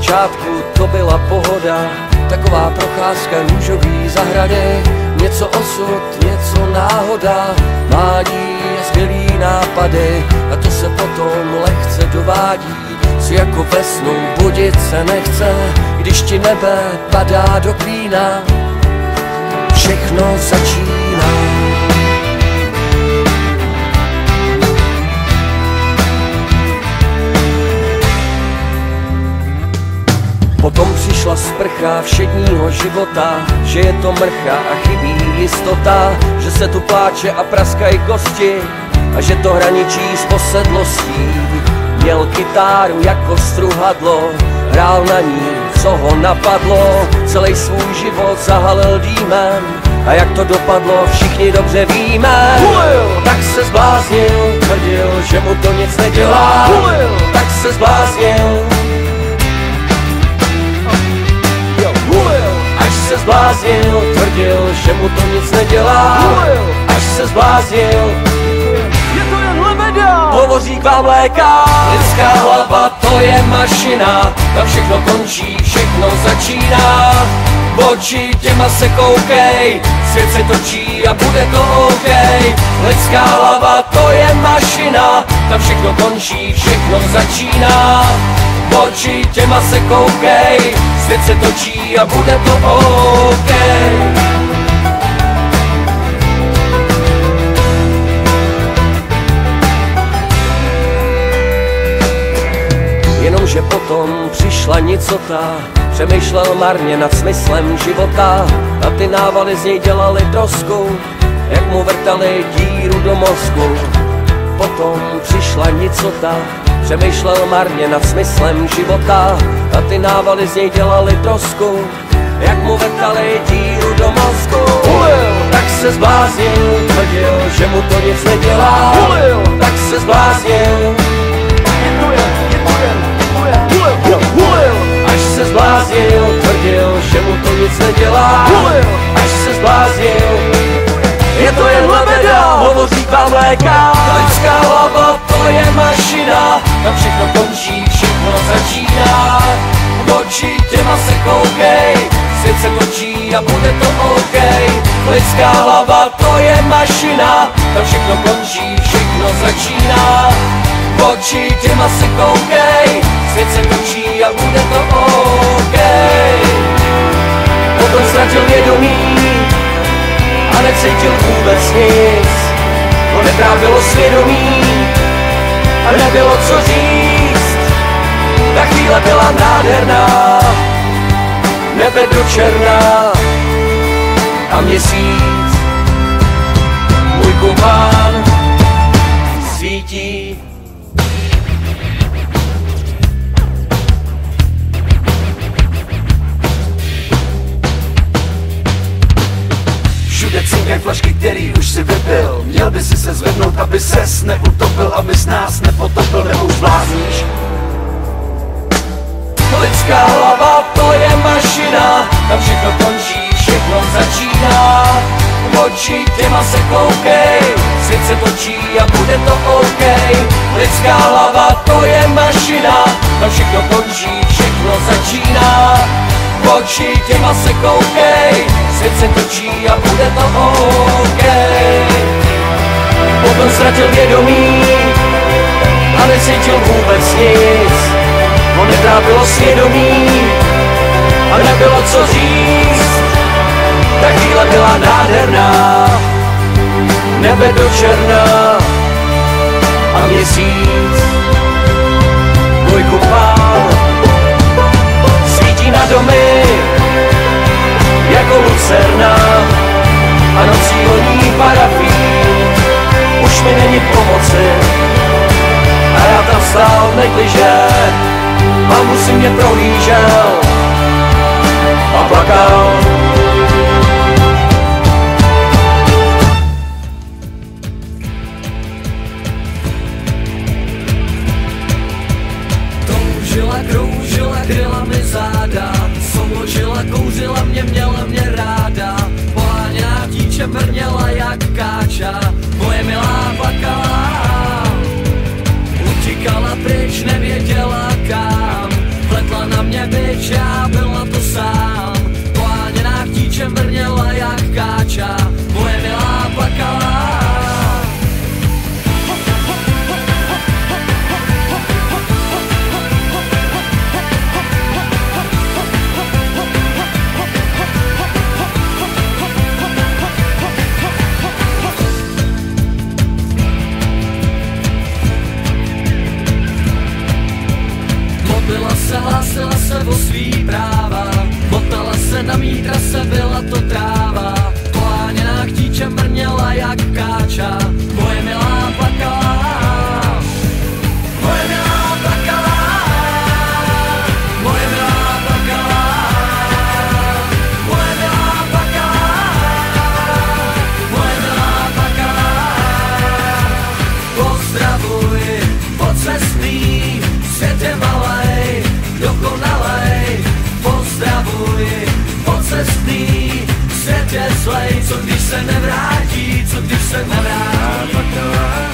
začátku to byla pohoda, taková procházka růžový zahrady, něco osud, něco náhoda, mládí a skvělý nápady a to se potom lehce dovádí, si jako ve snu budit se nechce, když ti nebe padá do klína, všechno začíná. Potom přišla sprcha všedního života, že je to mrcha a chybí jistota, že se tu pláče a praskají kosti a že to hraničí s posedlostí. Měl kytáru jako struhadlo, hrál na ní, co ho napadlo, celý svůj život zahalil dýmem a jak to dopadlo, všichni dobře víme. Tak se zbláznil, tvrdil, že mu to nic nedělá, tak se zbláznil. Až se zbláznil, tvrdil, že mu to nic nedělá, až se zbláznil. Je to jen lebeda! Hovoří k vám léka. Lidská hlava, to je mašina, tam všechno končí, všechno začíná. Oči těma se koukej, svět se točí a bude to OK. Lidská hlava, to je mašina, tam všechno končí, všechno začíná. Oči těma se koukej, svět se točí a bude to OK. Jenomže potom přišla nicota, přemýšlel marně nad smyslem života a ty návaly z něj dělaly trosku, jak mu vrtali díru do mozku. Potom přišla nicota, přemýšlel marně nad smyslem života a ty návaly z něj dělaly trosku, jak mu vrtali díru do mozku. Tak se zbláznil, tvrdil, že mu to nic nedělá, tak se zbláznil. Až se zbláznil, tvrdil, že mu to nic nedělá, až se zbláznil. Je to jen lebeda, hovoří k vám léka. Lidská hlava, to je mašina, tam všechno končí, všechno začíná. Oči těma se koukej, svět se točí a bude to OK. Lidská hlava, to je mašina, tam všechno končí, všechno začíná. Oči těma se koukej, svět se točí a bude to OK. Potom ztratil vědomí a necítil vůbec nic, to netrávilo svědomí a nebylo co říct. Ta chvíle byla nádherná, nebe do černá a měsíc, můj kumpán, svítí. Všude cinkaj flašky, který už si vypil. Měl by si se zvednout, aby ses neutopil, abys nás nepotopil, nebo už blázníš. Lidská hlava, to je mašina, tam všechno končí, všechno začíná. Oči těma se koukej, svět se točí a bude to OK. Lidská hlava, to je mašina, tam všechno končí, všechno začíná. Oči těma se koukej, svět se točí a bude to OK. Potom ztratil vědomí a necítil vůbec nic, ho netrápilo svědomí a nebylo co říct. Ta chvíle byla nádherná, nebe do černá a měsíc, můj kumpán, svítí na domy jako lucerna a nocí honí parafín. Už mi není pomoci a já tam stál v negliže a musím mě prohlížel a plakal. Toužila, kroužila, kryla mi záda, souložila, kouřila mě, měla mě ráda. Poháněná dítě brněla jak káča, moje milá plakala. Utíkala pryč, nevěděla kam, pletla na mě trase byla to tráva, poháněná chtíčem brněla jak káča. Moje milá plakala, moje milá plakala, moje milá plakala, moje milá plakala, moje milá plakala. Pozdravuj, pocestný, svět je malej, dokonalej. Pozdravuj, pocestný, svět je zlej, co když se nevrátí, co když se nevrátí.